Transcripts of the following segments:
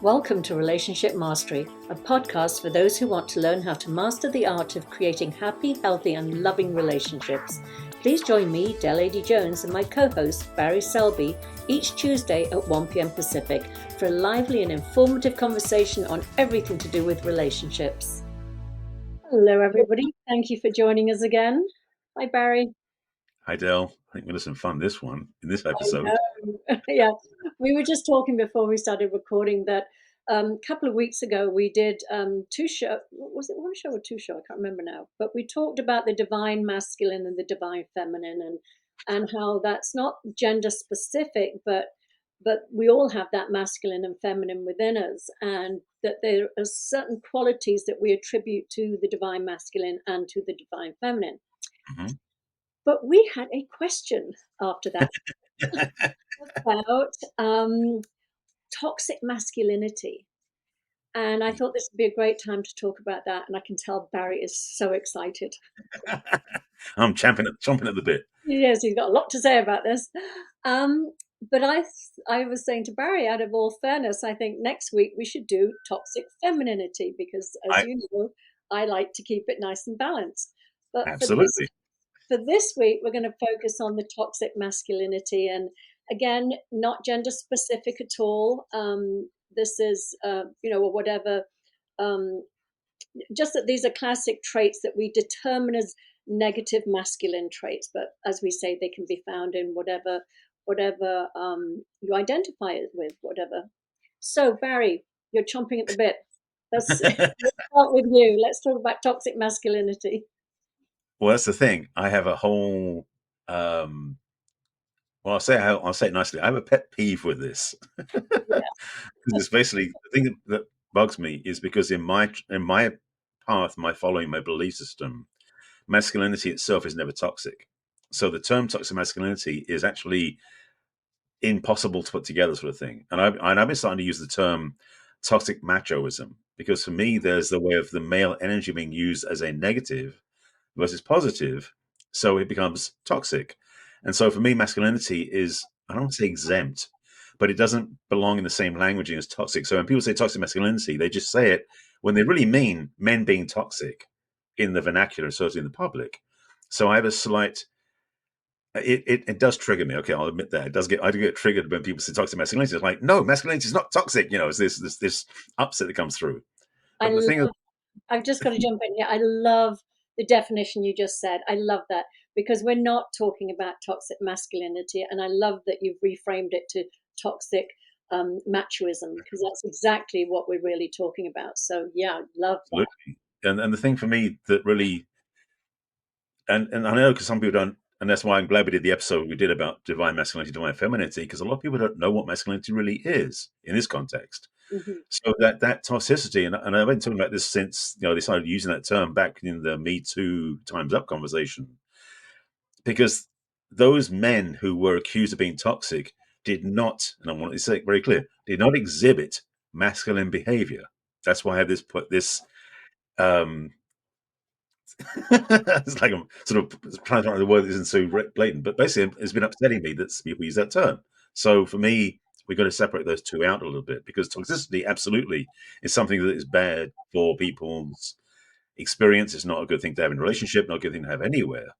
Welcome to Relationship Mastery, a podcast for those who want to learn how to master the art of creating happy, healthy, and loving relationships. Please join me, Adey-Jones, and my co-host, Barry Selby, each Tuesday at 1 p.m. Pacific for a lively and informative conversation on everything to do with relationships. Hello, everybody. Thank you for joining us again. Hi, Barry. Hi, Del. I think we're going to have some fun in this episode. Yeah, we were just talking before we started recording that a couple of weeks ago we did two shows. Was it one show or two shows? I can't remember now. But we talked about the divine masculine and the divine feminine, and how that's not gender specific, but we all have that masculine and feminine within us, and that there are certain qualities that we attribute to the divine masculine and to the divine feminine. Mm-hmm. But we had a question after that about toxic masculinity. And I thought this would be a great time to talk about that. And I can tell Barry is so excited. I'm chomping at the bit. Yes, he's got a lot to say about this. But I was saying to Barry, out of all fairness, I think next week we should do toxic femininity because, as you know, I like to keep it nice and balanced. But absolutely. For this week, we're going to focus on the toxic masculinity, and again, not gender specific at all. This is, or whatever. Just that these are classic traits that we determine as negative masculine traits, but as we say, they can be found in whatever you identify it with, whatever. So, Barry, you're chomping at the bit. Let's start with you. Let's talk about toxic masculinity. Well, that's the thing. I have a whole. Well, I'll say it nicely. I have a pet peeve with this. Yeah. It's basically the thing that bugs me is because in my path, my following my belief system, masculinity itself is never toxic. So the term toxic masculinity is actually impossible to put together, sort of thing. And I've been starting to use the term toxic machoism because for me, there's the way of the male energy being used as a negative versus positive, so it becomes toxic. And so for me, masculinity is, I don't want to say exempt, but it doesn't belong in the same languaging as toxic. So when people say toxic masculinity, they just say it when they really mean men being toxic in the vernacular, certainly in the public. So I have a slight, it does trigger me. Okay, I'll admit that. I do get triggered when people say toxic masculinity. It's like, no, masculinity is not toxic. It's this upset that comes through. But I've just got to jump in here. I love the definition you just said. I love that because we're not talking about toxic masculinity, and I love that you've reframed it to toxic machoism because that's exactly what we're really talking about. So yeah, love that. And the thing for me that really, and I know because some people don't, and that's why I'm glad we did the episode we did about divine masculinity, divine femininity, because a lot of people don't know what masculinity really is in this context. Mm-hmm. So that toxicity, and I've been talking about this since they started using that term back in the Me Too Time's Up conversation, because those men who were accused of being toxic did not, and I want to say it very clear, did not exhibit masculine behavior. That's why I have this it's like I'm sort of trying to find the word that isn't so blatant, but basically it's been upsetting me that people use that term. So for me, we've got to separate those two out a little bit because toxicity absolutely is something that is bad for people's experience. It's not a good thing to have in a relationship, not a good thing to have anywhere.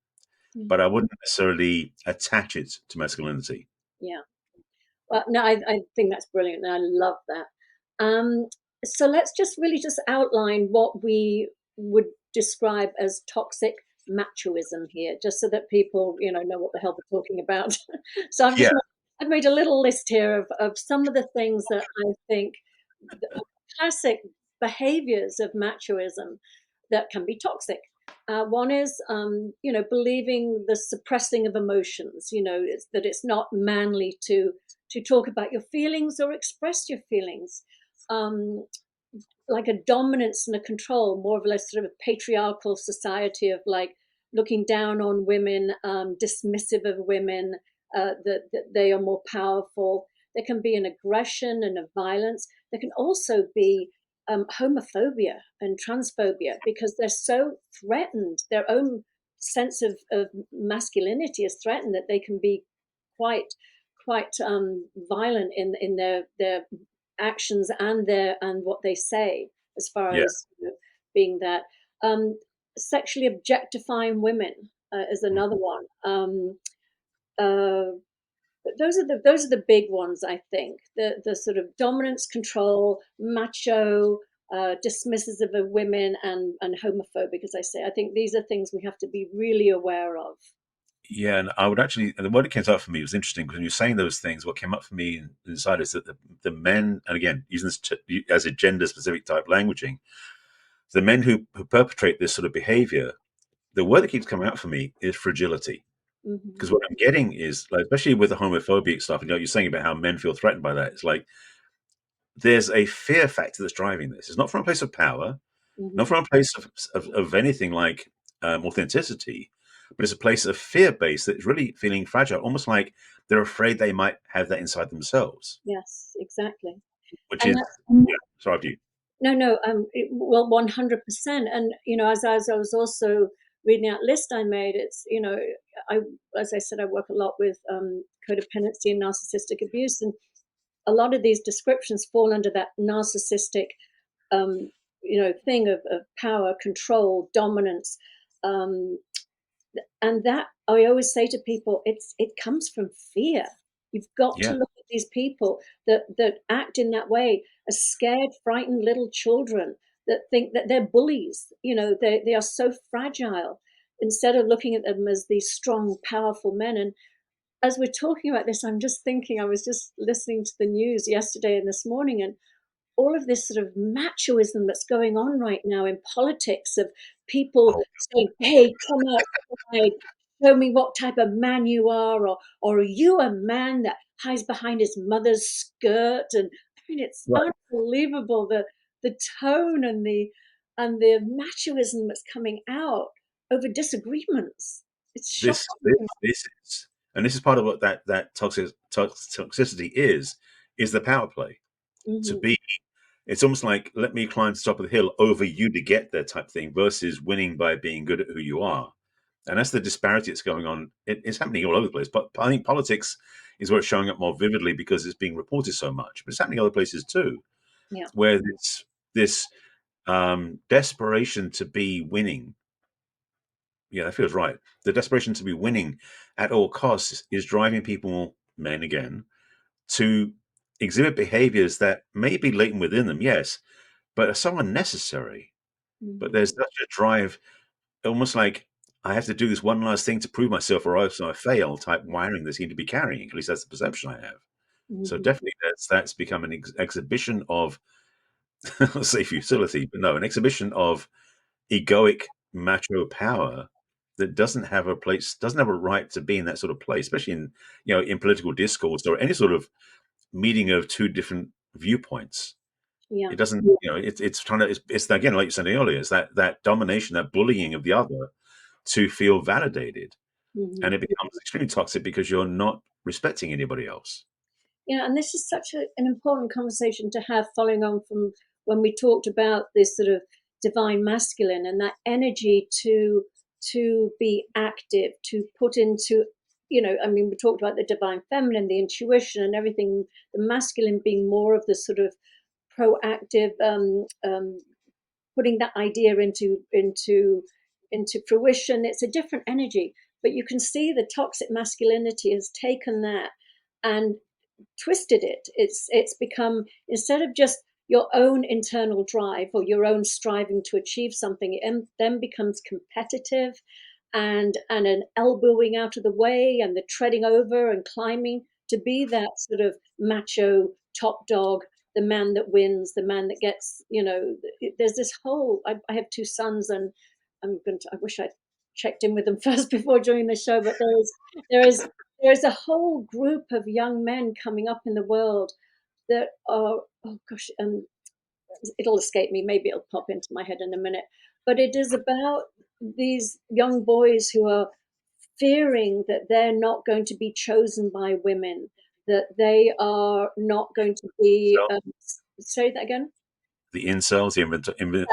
Mm-hmm. But I wouldn't necessarily attach it to masculinity. Yeah. Well, no, I think that's brilliant. And I love that. So let's just outline what we would describe as toxic machoism here, just so that people, know what the hell they're talking about. So I've made a little list here of some of the things that I think are classic behaviors of machoism that can be toxic. One is, believing the suppressing of emotions, that it's not manly to talk about your feelings or express your feelings. Like a dominance and a control, more of a sort of a patriarchal society of like looking down on women, dismissive of women, that they are more powerful. There can be an aggression and a violence. There can also be homophobia and transphobia because they're so threatened. Their own sense of masculinity is threatened that they can be quite violent in their actions and what they say, as far Yeah. as being that. Sexually objectifying women is another Mhm. one. Uh, those are the big ones, I think. The sort of dominance, control, macho, dismissive of women, and homophobic, as I say. I think these are things we have to be really aware of. Yeah, and I would actually, and what it came up for me was interesting because when you're saying those things, what came up for me inside is that the men, and again, using this as a gender specific type languaging, the men who perpetrate this sort of behavior, the word that keeps coming out for me is fragility. Hmm. Because what I'm getting is, like, especially with the homophobic stuff, you're saying about how men feel threatened by that. It's like there's a fear factor that's driving this. It's not from a place of power, not Hmm. from a place of anything like authenticity, but it's a place of fear base that's really feeling fragile, almost like they're afraid they might have that inside themselves, Yes, exactly. which And is, that's yeah, sorry, after you. no, no. Well, 100%. And as I was also reading that list I made, it's I as I said, I work a lot with codependency and narcissistic abuse, and a lot of these descriptions fall under that narcissistic um, thing of power, control, dominance. Um, and that I always say to people, it comes from fear. You've got to Yeah, look at these people that act in that way as scared, frightened little children that think that they're bullies. They are so fragile, instead of looking at them as these strong, powerful men. And as we're talking about this, I'm just thinking, I was just listening to the news yesterday and this morning, and all of this sort of machoism that's going on right now in politics, of people oh, saying, "Hey, come outside, show me what type of man you are," or "Are you a man that hides behind his mother's skirt?" And I mean, it's right. unbelievable, the tone and the machoism that's coming out over disagreements. It's This, shocking. this is, and this is part of what that toxicity is the power play to Hmm. be. It's almost like let me climb to the top of the hill over you to get there type thing versus winning by being good at who you are. And that's the disparity that's going on. It's happening all over the place. But I think politics is where it's showing up more vividly because it's being reported so much. But it's happening other places too, Yeah. where this desperation to be winning. Yeah, that feels right. The desperation to be winning at all costs is driving people, men again, to exhibit behaviors that may be latent within them, yes, but are so unnecessary. But Hmm. there's such a drive, almost like I have to do this one last thing to prove myself, or else I fail. Type wiring they seem to be carrying. At least that's the perception I have. So Hmm. definitely, that's become an exhibition of, let's say, futility, but no, an exhibition of egoic macho power that doesn't have a place, doesn't have a right to be in that sort of place, especially in in political discourse or any sort of meeting of two different viewpoints. Yeah. It doesn't, it's trying to, it's again, like you said earlier, it's that domination, that bullying of the other to feel validated. And Hmm. it becomes extremely toxic because you're not respecting anybody else. And this is such an important conversation to have, following on from when we talked about this sort of divine masculine and that energy to be active, to put into, I mean, we talked about the divine feminine, the intuition and everything, the masculine being more of the sort of proactive, putting that idea into fruition. It's a different energy, but you can see the toxic masculinity has taken that and twisted it. It's become, instead of just your own internal drive or your own striving to achieve something, it then becomes competitive, and an elbowing out of the way and the treading over and climbing to be that sort of macho top dog, the man that wins, the man that gets, there's this whole, I have two sons, and I wish I'd checked in with them first before joining the show, but there is there is a whole group of young men coming up in the world that are, oh gosh, it'll escape me. Maybe it'll pop into my head in a minute. But it is about these young boys who are fearing that they're not going to be chosen by women, that they are not going to be. So Say that again. the incels, the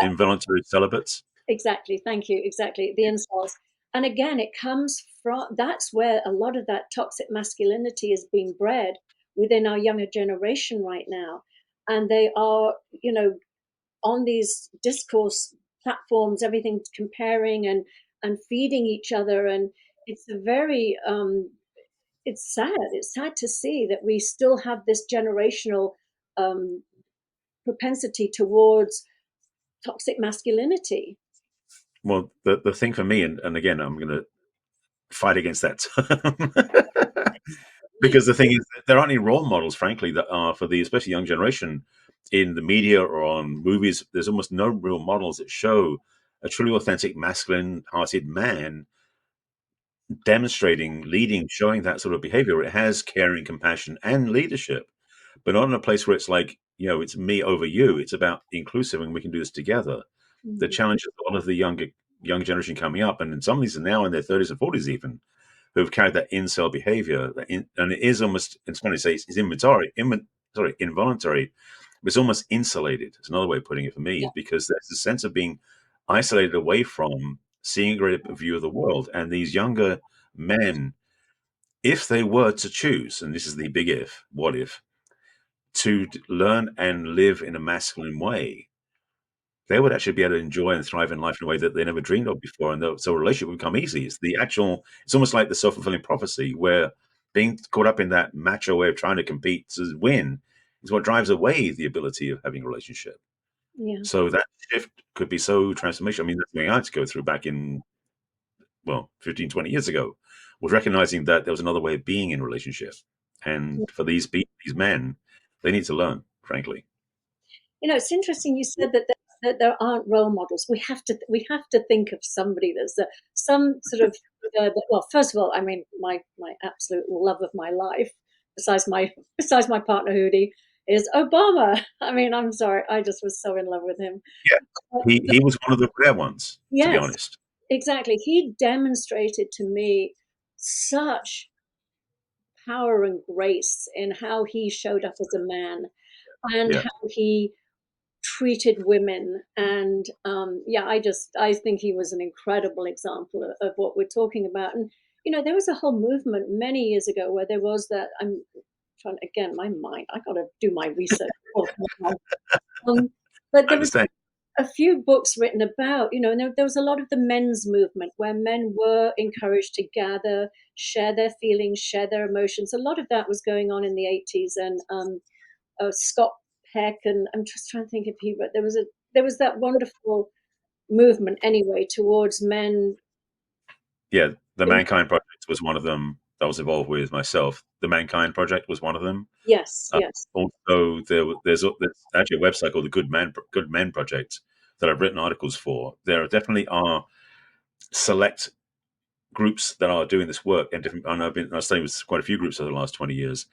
involuntary celibates. Exactly. Thank you. Exactly. The incels. And again, it comes from, that's where a lot of that toxic masculinity is being bred within our younger generation right now. and they are, on these discourse platforms, everything comparing and feeding each other, and it's a very it's sad. It's sad to see that we still have this generational um, propensity towards toxic masculinity. Well, the thing for me, and again, I'm going to fight against that term. Because the thing is, there aren't any role models, frankly, that are for the especially young generation in the media or on movies. There's almost no real models that show a truly authentic, masculine-hearted man demonstrating, leading, showing that sort of behavior. It has caring, compassion, and leadership, but not in a place where it's like, it's me over you. It's about inclusive, and we can do this together. The Mhm. challenge of a lot of the young generation coming up, and some of these are now in their 30s and 40s even, who've carried that incel behavior, and it is almost, it's funny to say, it's involuntary, but it's almost insulated. It's another way of putting it for me, Yeah, is because there's a sense of being isolated away from seeing a greater view of the world. And these younger men, if they were to choose, and this is the big if, what if, to learn and live in a masculine way, they would actually be able to enjoy and thrive in life in a way that they never dreamed of before. And so a relationship would become easy. It's almost like the self-fulfilling prophecy, where being caught up in that macho way of trying to compete to win is what drives away the ability of having a relationship. yeah. So that shift could be so transformational. I mean, that's something I had to go through back in, well, 15, 20 years ago, was recognizing that there was another way of being in a relationship. And for these men, they need to learn, frankly. It's interesting you said that there aren't role models. We have to think of somebody that's some sort of well. First of all, I mean, my absolute love of my life, besides my partner Hootie, is Obama. I mean, I'm sorry, I just was so in love with him. Yeah. But He was one of the rare ones, to be yes, honest. exactly. He demonstrated to me such power and grace in how he showed up as a man and Yeah. how he treated women. And yeah, I think he was an incredible example of what we're talking about. And there was a whole movement many years ago where there was that. I'm trying again, my mind. I got to do my research. Um, but I there was understand. a few books written about, and there was a lot of the men's movement where men were encouraged to gather, share their feelings, share their emotions. A lot of that was going on in the 80s, and Scott Peck, and I'm just trying to think if he, but there was that wonderful movement anyway towards men. Yeah, the being- Mankind Project was one of them that I was involved with myself. The Mankind Project was one of them. Yes, Uh, yes. Also, there's actually a website called the Good Men Project that I've written articles for. There definitely are select groups that are doing this work, and different. And I've studied with quite a few groups over the last 20 years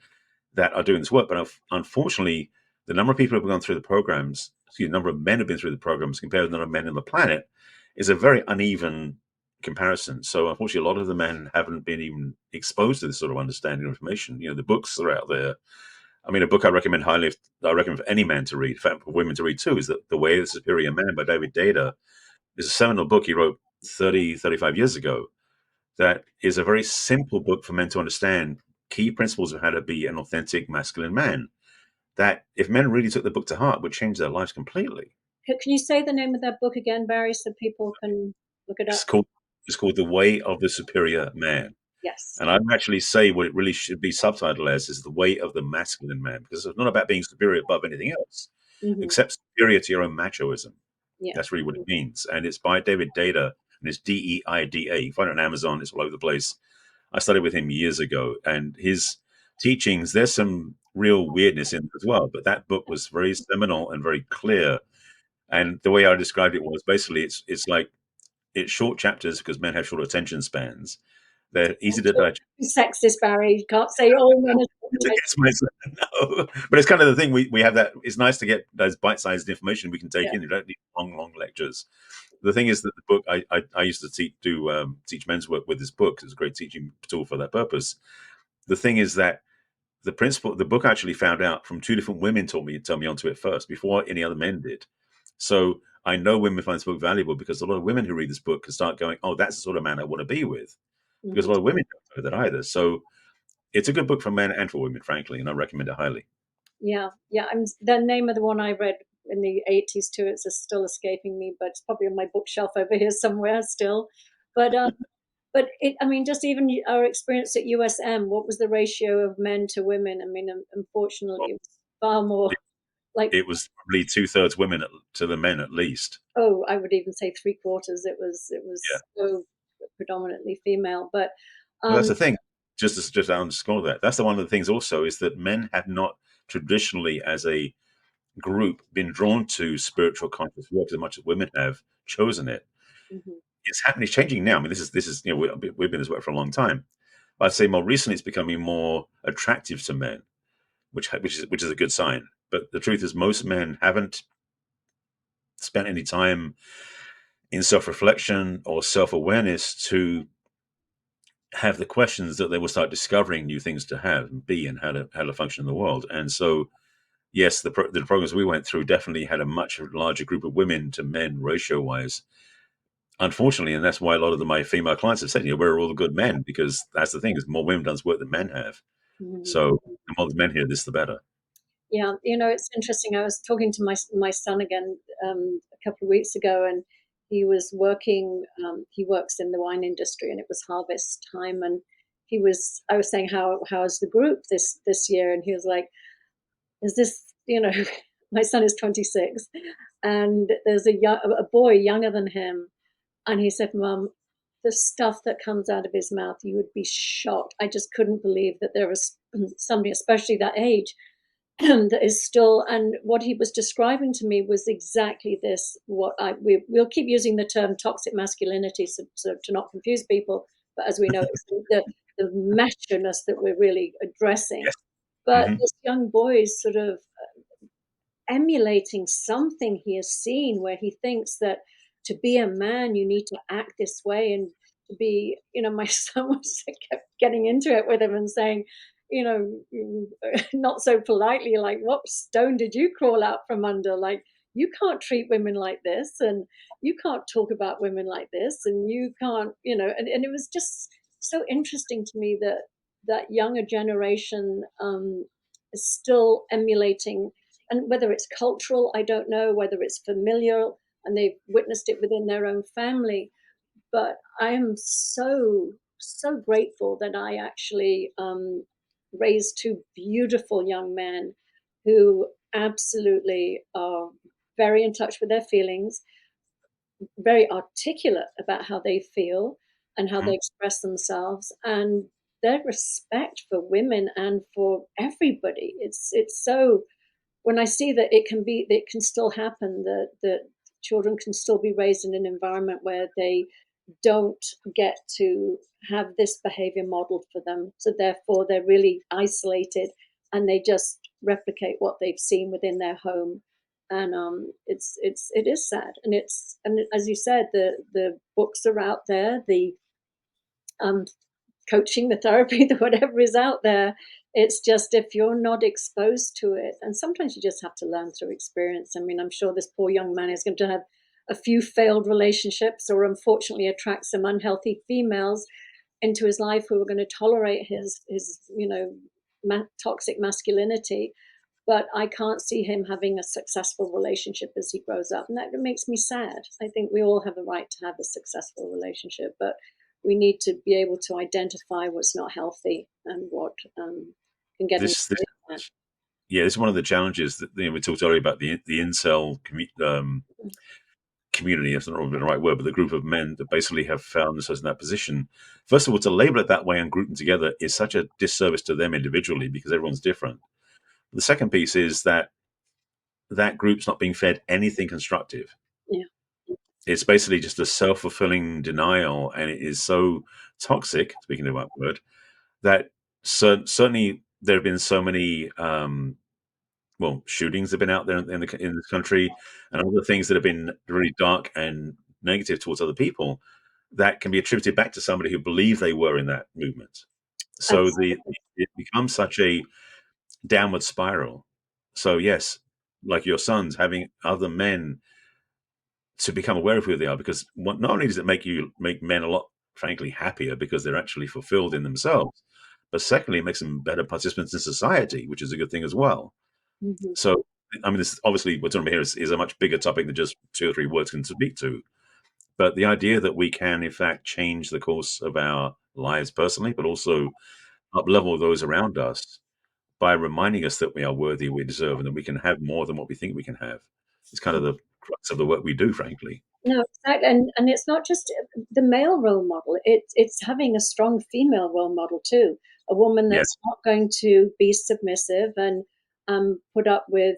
that are doing this work. But unfortunately, the number of people who have gone through the programs, the number of men who have been through the programs compared to the number of men on the planet, is a very uneven comparison. So unfortunately, a lot of the men haven't been even exposed to this sort of understanding of information. The books are out there. I mean, a book I recommend highly, I recommend for any man to read, in fact, for women to read too, is The Way of the Superior Man by David Data. It's a seminal book he wrote 30, 35 years ago that is a very simple book for men to understand key principles of how to be an authentic masculine man. That if men really took the book to heart, would change their lives completely. Can you say the name of that book again, Barry, so people can look it It's up? called it's called The Way of the Superior Man. Yes. And I'd actually say what it really should be subtitled as is The Way of the Masculine Man, because it's not about being superior above anything else, Hmm. except superior to your own machoism. Yeah. That's really what it means. And it's by David Data, and it's Deida. You find it on Amazon, it's all over the place. I studied with him years ago, and his teachings, there's some real weirdness in it as well. But that book was very seminal and very clear. And the way I described it was basically it's like it's short chapters because men have short attention spans. They're easy to digest. Sexist, Barry. You can't say all men are. It's no, but it's kind of the thing we have that it's nice to get those bite-sized information we can take Yeah. in. You don't need long lectures. The thing is that the book I used to teach men's work with this book. It's a great teaching tool for that purpose. The thing is that the book actually found out from two different women turned me onto it first before any other men did. So I know women find this book valuable because a lot of women who read this book can start going, "Oh, that's the sort of man I want to be with." Because a Hmm. lot of women don't know that either. So it's a good book for men and for women, frankly, and I recommend it highly. Yeah, yeah. The name of the one I read in the 80s too. It's still escaping me, but it's probably on my bookshelf over here somewhere still. But but I mean, just even our experience at USM, what was the ratio of men to women? I mean, unfortunately, Well, it was far more it, like, it was probably two-thirds women to the men at least. oh, I would even say three quarters. It Yeah. was so predominantly female. But Well, that's um, the thing. Just to underscore that, that's the one of the things also is that men have not traditionally, as a group, been drawn to spiritual conscious work as much as women have chosen it. mhm, It's happening, it's changing now. I mean, this is we've been this way for a long time. But I'd say more recently, it's becoming more attractive to men, which is a good sign. But the truth is, most men haven't spent any time in self-reflection or self-awareness to have the questions that they will start discovering new things to have and be and how to function in the world. And so, yes, the programs we went through definitely had a much larger group of women to men ratio wise. Unfortunately, and that's why a lot of my female clients have said, where are all the good men? Because that's the thing is more women does work than men have. mhm. So the more men here, this the better. Yeah, it's interesting. I was talking to my son again a couple of weeks ago, and he was working. He works in the wine industry, and it was harvest time, and he was. I was saying, how is the group this year? And he was like, "Is this my son is 26, and there's a boy younger than him, and he said, Mum, the stuff that comes out of his mouth, you would be shocked. I just couldn't believe that there was somebody, especially that age." That is still, and what he was describing to me was exactly this. We'll keep using the term toxic masculinity, so to not confuse people, but as we know, it's the messiness that we're really addressing. Yes. But Hmm. this young boy is sort of emulating something he has seen, where he thinks that to be a man you need to act this way, and to be, my son was kept getting into it with him and saying, not so politely, like, what stone did you crawl out from under? Like, you can't treat women like this, and you can't talk about women like this, and you can't, and it was just so interesting to me that that younger generation is still emulating. And whether it's cultural, I don't know, whether it's familial and they've witnessed it within their own family. But I am so grateful that I actually raised two beautiful young men who absolutely are very in touch with their feelings, very articulate about how they feel and how they Hmm. express themselves, and their respect for women and for everybody. It's so, when I see that it can still happen, that children can still be raised in an environment where they don't get to have this behavior modeled for them. So therefore they're really isolated, and they just replicate what they've seen within their home. And it is sad. And as you said, the books are out there, the um, coaching, the therapy, the whatever is out there. It's just, if you're not exposed to it, and sometimes you just have to learn through experience. I mean, I'm sure this poor young man is going to have a few failed relationships, or unfortunately attract some unhealthy females into his life who are going to tolerate his toxic masculinity. But I can't see him having a successful relationship as he grows up. And that makes me sad. I think we all have a right to have a successful relationship, but we need to be able to identify what's not healthy and what can get in This the way of Yeah, this is one of the challenges that we talked earlier about the incel community. That's not really the right word, but the group of men that basically have found themselves in that position. First of all, to label it that way and group them together is such a disservice to them individually because everyone's different. The second piece is that that group's not being fed anything constructive. Yeah. It's basically just a self-fulfilling denial, and it is so toxic. Speaking of that word, that certainly there have been so many shootings have been out there in this country, and other things that have been really dark and negative towards other people that can be attributed back to somebody who believed they were in that movement. So Absolutely. it becomes such a downward spiral. So yes, like your sons having other men to become aware of who they are, because not only does it make men a lot, frankly, happier because they're actually fulfilled in themselves, but secondly, it makes them better participants in society, which is a good thing as well. Hmm. So, I mean, this obviously we're talking about here is a much bigger topic than just 2 or 3 words can speak to. But the idea that we can, in fact, change the course of our lives personally, but also up level those around us by reminding us that we are worthy, we deserve, and that we can have more than what we think we can have. It's kind of the crux of the work we do, frankly. No, exactly, and it's not just the male role model. It's having a strong female role model too. A woman Yeah. that's not going to be submissive and put up with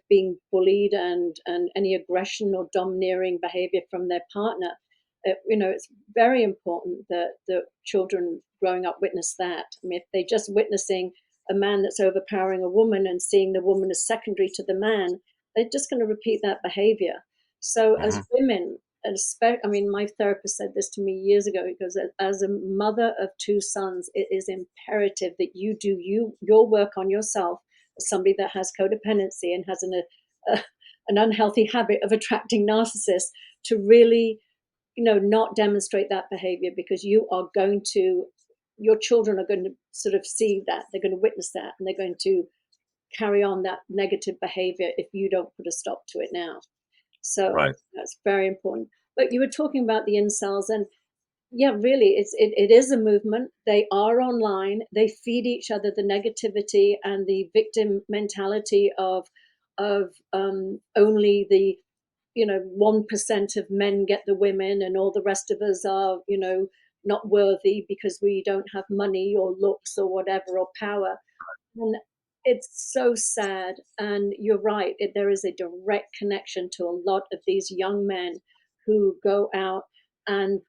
being bullied and any aggression or domineering behavior from their partner. It's very important that the children growing up witness that. I mean, if they're just witnessing a man that's overpowering a woman and seeing the woman as secondary to the man, they're just going to repeat that behavior. So as Hmm. women, and I mean, my therapist said this to me years ago. He goes, as a mother of 2 sons, it is imperative that you do your work on yourself as somebody that has codependency and has a, an unhealthy habit of attracting narcissists to really, not demonstrate that behavior, because your children are going to sort of see that, they're going to witness that, and they're going to carry on that negative behavior if you don't put a stop to it now. So I Right. think that's very important. But you were talking about the incels, and yeah, really, it is a movement. They are online. They feed each other the negativity and the victim mentality of only the 1% of men get the women, and all the rest of us are not worthy because we don't have money or looks or whatever, or power. And it's so sad. And you're right, there is a direct connection to a lot of these young men who go out and,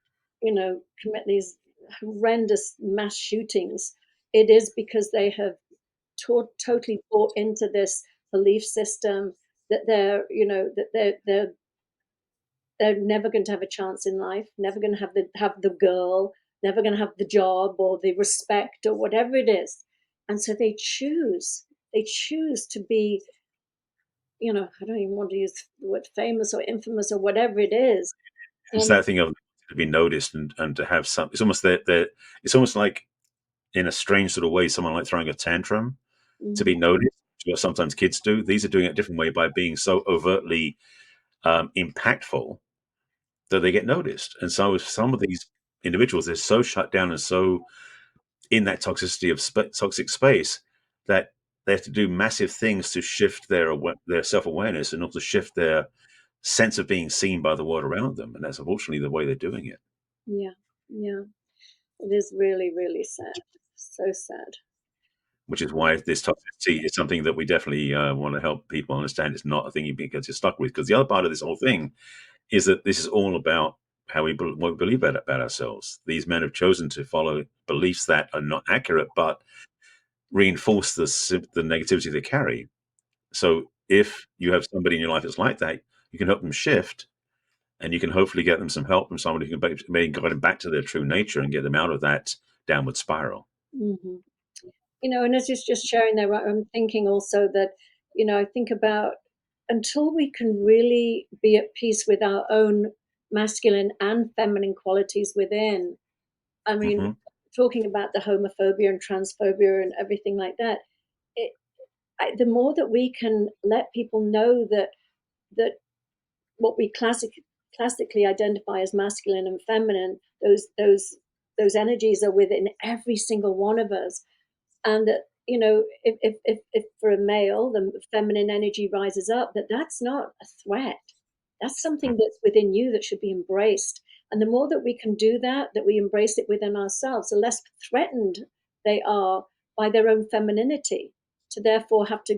commit these horrendous mass shootings. It is because they have totally bought into this belief system that they're never going to have a chance in life, never going to have the girl, never going to have the job or the respect or whatever it is. And so they choose to be, I don't even want to use the word famous or infamous or whatever it is. It's And that thing of to be noticed and to have some. It's almost that. It's almost like in a strange sort of way, someone like throwing a tantrum to be mhm, noticed. What sometimes kids do. These are doing it a different way by being so overtly impactful that they get noticed. And so some of these individuals, they're so shut down and so in that toxicity of toxic space that they have to do massive things to shift their self awareness and also shift their sense of being seen by the world around them. And that's unfortunately the way they're doing it. yeah, yeah, it is really, really sad. So sad. Which is why this toxicity is something that we definitely want to help people understand. It's not a thing you get stuck with. Because the other part of this whole thing is that this is all about how what we believe about ourselves. These men have chosen to follow beliefs that are not accurate, but reinforce the negativity they carry. So if you have somebody in your life that's like that, you can help them shift, and you can hopefully get them some help from somebody who can maybe guide them back to their true nature and get them out of that downward spiral. Hmm. And as you're just sharing there, right, I'm thinking also that, I think about, until we can really be at peace with our own masculine and feminine qualities within. I mean, Hmm. talking about the homophobia and transphobia and everything like that, it, the more that we can let people know that what we classically identify as masculine and feminine, those energies are within every single one of us. And that, if for a male the feminine energy rises up, that's not a threat, that's something that's within you that should be embraced. And the more that we can do that we embrace it within ourselves, the less threatened they are by their own femininity, to therefore have to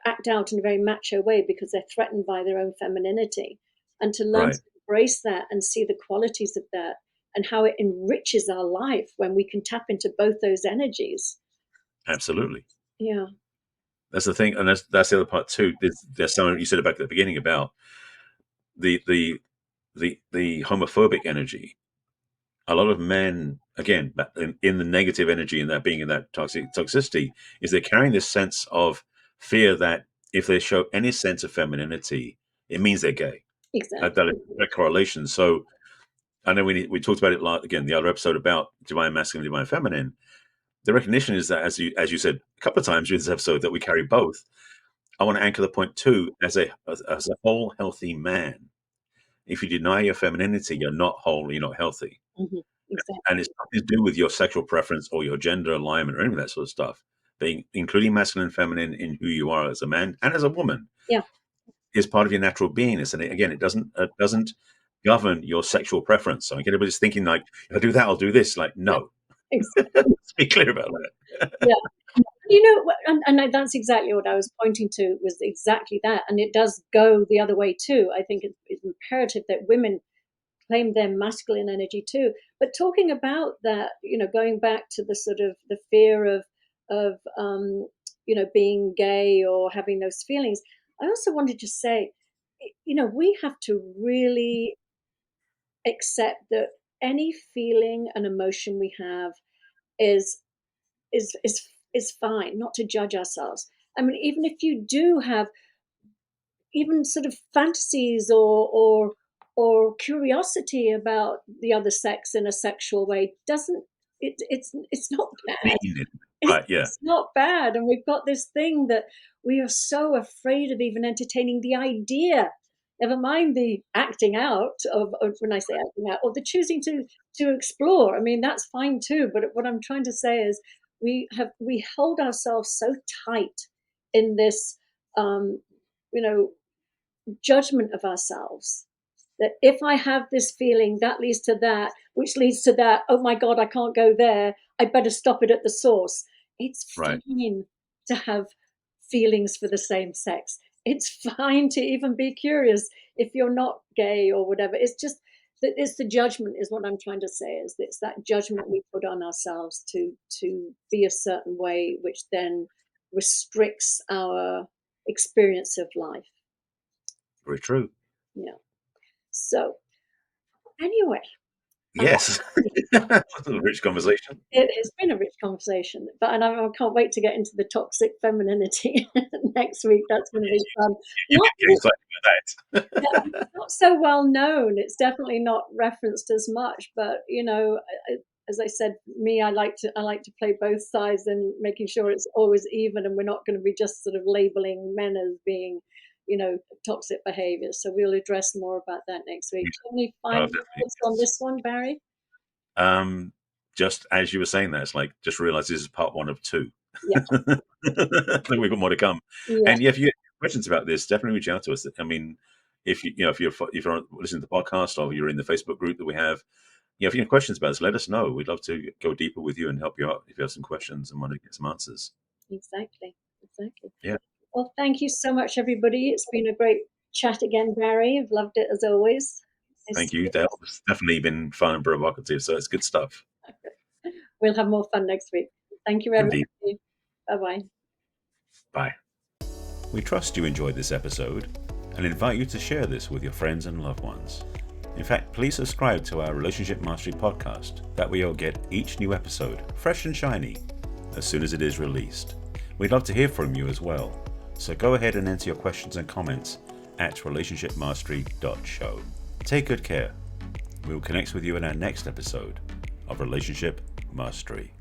act out in a very macho way because they're threatened by their own femininity. And to learn to Right. embrace that and see the qualities of that and how it enriches our life when we can tap into both those energies. Absolutely. Yeah. That's the thing, and that's the other part too. There's something you said back at the beginning about the the the homophobic energy. A lot of men, again, in the negative energy and that being in that toxicity, is they're carrying this sense of fear that if they show any sense of femininity, it means they're gay. That is Exactly. a direct correlation. So I know we talked about it again the other episode about divine masculine, divine feminine. the recognition is that, as you said a couple of times during this episode, that we carry both. I want to anchor the point too, as a whole healthy man. If you deny your femininity, you're not whole, you're not healthy. Mm-hmm. Exactly. And it's nothing to do with your sexual preference or your gender alignment or any of that sort of stuff. Being including masculine and feminine in who you are as a man and as a woman, Yeah, is part of your natural beingness. And again, it doesn't govern your sexual preference. So everybody's thinking like, if I do that, I'll do this. Like, no. exactly. Let's be clear about that. Yeah. And that's exactly what I was pointing to, was exactly that. And it does go the other way too. I think it's imperative that women claim their masculine energy too. But talking about that, going back to the sort of the fear of being gay or having those feelings, I also wanted to say, we have to really accept that any feeling and emotion we have is fine, not to judge ourselves. I mean, even if you do have even sort of fantasies or curiosity about the other sex in a sexual way, it's not bad. Right, yeah. It's not bad. And we've got this thing that we are so afraid of even entertaining the idea, never mind the acting out of when I say acting out, or the choosing to explore. I mean, that's fine too. But what I'm trying to say is we hold ourselves so tight in this, judgment of ourselves, that if I have this feeling, that leads to that, which leads to that. Oh my God, I can't go there. I better stop it at the source. It's Right. fine to have feelings for the same sex. It's fine to even be curious if you're not gay or whatever. It's just that it's the judgment, is what I'm trying to say. Is it's that judgment we put on ourselves to be a certain way, which then restricts our experience of life. Very true. Yeah. So anyway. Yes. A rich conversation. It has been a rich conversation, and I can't wait to get into the toxic femininity next week. That's going to be fun. You get excited about that. Not so well known. It's definitely not referenced as much, but as I said, I like to play both sides and making sure it's always even, and we're not going to be just sort of labeling men as being, toxic behaviors. So we'll address more about that next week. Any final thoughts on this one, Barry? Just as you were saying that, it's like, just realize this is part 1 of 2. Yeah. I think we've got more to come. Yeah. And if you have questions about this, definitely reach out to us. I mean, if you're listening to the podcast or you're in the Facebook group that we have, if you have questions about this, let us know. We'd love to go deeper with you and help you out if you have some questions and want to get some answers. Exactly. Yeah. Well, thank you so much, everybody. It's been a great chat again, Barry. I've loved it as always. Thank you, Dale. It's definitely been fun and provocative, so it's good stuff. We'll have more fun next week. Thank you very much. Bye-bye. Bye. We trust you enjoyed this episode and invite you to share this with your friends and loved ones. In fact, please subscribe to our Relationship Mastery podcast. That way you'll get each new episode fresh and shiny as soon as it is released. We'd love to hear from you as well. So go ahead and enter your questions and comments at relationshipmastery.show. Take good care. We will connect with you in our next episode of Relationship Mastery.